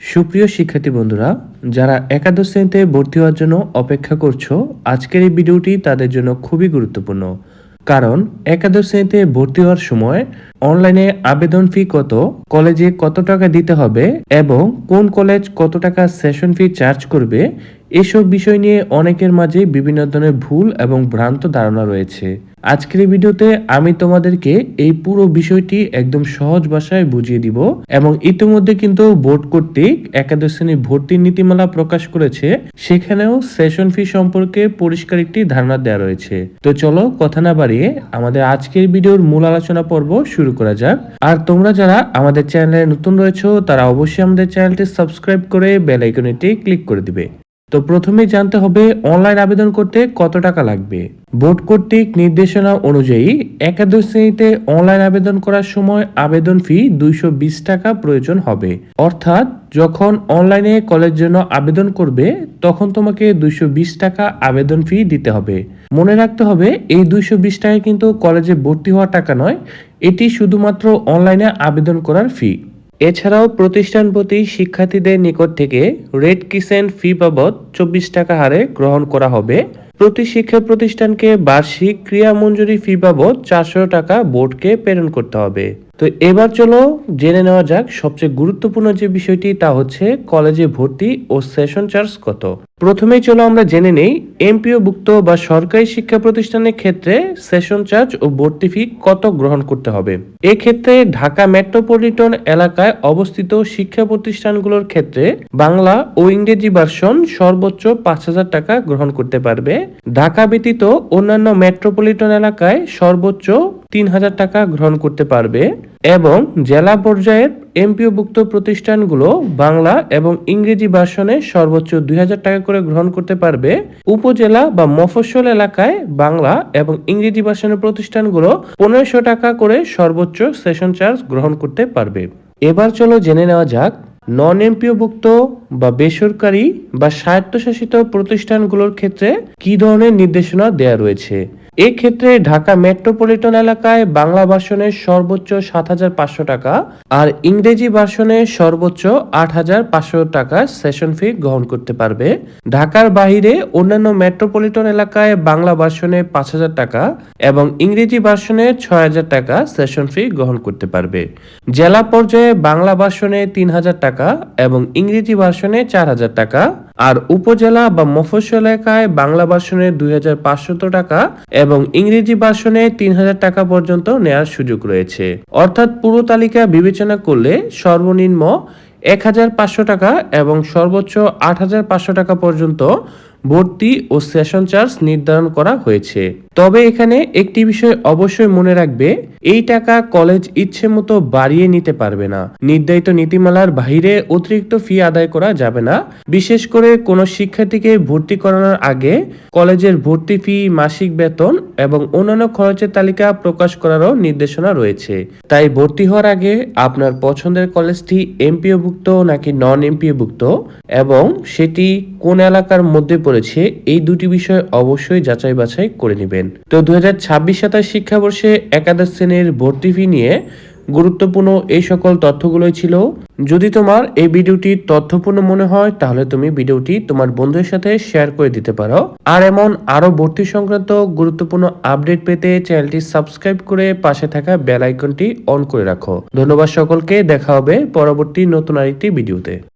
সুপ্রিয় শিক্ষার্থী বন্ধুরা, যারা একাদশ শ্রেণীতে ভর্তি হওয়ার জন্য অপেক্ষা করছো, আজকের এই ভিডিওটি তাদের জন্য খুবই গুরুত্বপূর্ণ। কারণ একাদশ শ্রেণীতে ভর্তি হওয়ার সময় অনলাইনে আবেদন ফি কত, কলেজে কত টাকা দিতে হবে এবং কোন কলেজ কত টাকা সেশন ফি চার্জ করবে, এসব বিষয় নিয়ে অনেকের মাঝে বিভিন্ন ধরনের ভুল এবং ভ্রান্ত ধারণা রয়েছে। আজকের এই ভিডিওতে আমি তোমাদেরকে এই পুরো বিষয়টি একদম সহজ ভাষায় বুঝিয়ে দিব এবং ইতিমধ্যে কিন্তু বোর্ড কর্তৃক একাদশ শ্রেণীর ভর্তির নীতিমালা প্রকাশ করেছে, সেখানেও সেশন ফি সম্পর্কে পরিষ্কার একটি ধারণা দেওয়া রয়েছে। তো চলো কথা না বাড়িয়ে আমাদের আজকের ভিডিওর মূল আলোচনা পর্ব শুরু করা যাক। আর তোমরা যারা আমাদের চ্যানেলে নতুন রয়েছো তারা অবশ্যই আমাদের চ্যানেলটি সাবস্ক্রাইব করে বেল আইকনটি ক্লিক করে দিবে। তো প্রথমেই জানতে হবে অনলাইন আবেদন করতে কত টাকা লাগবে। বোর্ড কর্তৃক নির্দেশনা অনুযায়ী একাদশ শ্রেণীতে অনলাইন আবেদন করার সময় আবেদন ফি 220 টাকা প্রয়োজন হবে। অর্থাৎ যখন অনলাইনে কলেজের জন্য আবেদন করবে তখন তোমাকে 220 টাকা আবেদন ফি দিতে হবে। মনে রাখতে হবে এই 220 টাকা কিন্তু কলেজে ভর্তি হওয়ার টাকা নয়, এটি শুধুমাত্র অনলাইনে আবেদন করার ফি। এছাড়াও প্রতিষ্ঠান প্রতি শিক্ষার্থীদের নিকট থেকে রেড ক্রিসেন্ট ফি বাবদ 24 টাকা হারে গ্রহণ করা হবে। প্রতি শিক্ষা প্রতিষ্ঠানকে বার্ষিক ক্রিয়া মঞ্জুরি ফি বাবদ 400 টাকা বোর্ডকে প্রেরণ করতে হবে। তো এবার চলো জেনে নেওয়া যাক সবচেয়ে গুরুত্বপূর্ণ যে বিষয়টি, তা হচ্ছে কলেজে ভর্তি ও সেশন চার্জ কত। প্রথমেই চলো আমরা জেনে নেই এমপিও ভুক্ত বা সরকারি শিক্ষা প্রতিষ্ঠানের ক্ষেত্রে সেশন চার্জ ও ভর্তি ফি কত গ্রহণ করতে হবে। এক্ষেত্রে ঢাকা মেট্রোপলিটন এলাকায় অবস্থিত শিক্ষা প্রতিষ্ঠানগুলোর ক্ষেত্রে বাংলা ও ইংরেজি ভার্সন সর্বোচ্চ 5,000 টাকা গ্রহণ করতে পারবে। ঢাকা ব্যতীত অন্যান্য মেট্রোপলিটন এলাকায় সর্বোচ্চ 3,000 টাকা গ্রহণ করতে পারবে এবং জেলা পর্যায়ের এমপিওভুক্ত প্রতিষ্ঠানগুলো বাংলা এবং ইংরেজি ভার্সনে সর্বোচ্চ 2,000 টাকা করে গ্রহণ করতে পারবে। উপজেলা বা মফস্বল এলাকায় বাংলা এবং ইংরেজি ভার্সনের প্রতিষ্ঠানগুলো 1,500 টাকা করে সর্বোচ্চ সেশন চার্জ গ্রহণ করতে পারবে। এবার চলো জেনে নেওয়া যাক নন এমপিওভুক্ত বা বেসরকারি বা স্বায়ত্তশাসিত প্রতিষ্ঠানগুলোর ক্ষেত্রে কি ধরনের নির্দেশনা দেয়া রয়েছে। এক্ষেত্রে ঢাকা মেট্রোপলিটন এলাকায় বাংলা ভার্সনের সর্বোচ্চ 7,500 টাকা আর ইংরেজি ভার্সনের সর্বোচ্চ 8,500 টাকা সেশন ফি গ্রহণ করতে পারবে। ঢাকার বাহিরে অন্যান্য মেট্রোপলিটন এলাকায় বাংলা ভার্সনে 5,000 টাকা এবং ইংরেজি ভার্সনে 6,000 টাকা সেশন ফি গ্রহণ করতে পারবে। জেলা পর্যায়ে বাংলা ভার্সনে 3,000 টাকা এবং ইংরেজি ভার্সনে 4,000 টাকা আর উপজেলা বা মফস্বল এলাকায় বাংলা ভার্সনে 2,500 টাকা এবং ইংরেজি ভার্সনে 3,000 টাকা পর্যন্ত নেওয়ার সুযোগ রয়েছে। অর্থাৎ পুরো তালিকা বিবেচনা করলে সর্বনিম্ন 1,500 টাকা এবং সর্বোচ্চ 8,500 টাকা পর্যন্ত ভর্তি ও সেশন চার্জ নির্ধারণ করা হয়েছে। তবে এখানে একটি বিষয় অবশ্যই মনে রাখবে, এই টাকা কলেজ ইচ্ছে মতো বাড়িয়ে নিতে পারবে না। নির্ধারিত নীতিমালার বাইরে অতিরিক্ত ফি আদায় করা যাবে না। বিশেষ করে কোনো শিক্ষার্থীকে ভর্তি করানোর আগে কলেজের ভর্তি ফি, মাসিক বেতন এবং অন্যান্য খরচের তালিকা প্রকাশ করারও নির্দেশনা রয়েছে। তাই ভর্তি হওয়ার আগে আপনার পছন্দের কলেজটি এমপিওভুক্ত নাকি নন এমপিওভুক্ত এবং সেটি কোন এলাকার মধ্যে পড়েছে, এই দুটি বিষয় অবশ্যই যাচাই বাছাই করে নেবেন। তো 2026-27 শিক্ষাবর্ষে একাদশ শ্রেণীর ভর্তি ফি নিয়ে গুরুত্বপূর্ণ এই সকল তথ্যগুলোই ছিল। যদি তোমার এই ভিডিওটি তথ্যপূর্ণ মনে হয় তাহলে তুমি ভিডিওটি তোমার বন্ধুদের সাথে শেয়ার করে দিতে পারো। আর এমন আরো ভর্তি সংক্রান্ত গুরুত্বপূর্ণ আপডেট পেতে চ্যানেলটি সাবস্ক্রাইব করে পাশে থাকা বেল আইকনটি অন করে রাখো। ধন্যবাদ সকলকে, দেখা হবে পরবর্তী নতুন আরেকটি ভিডিওতে।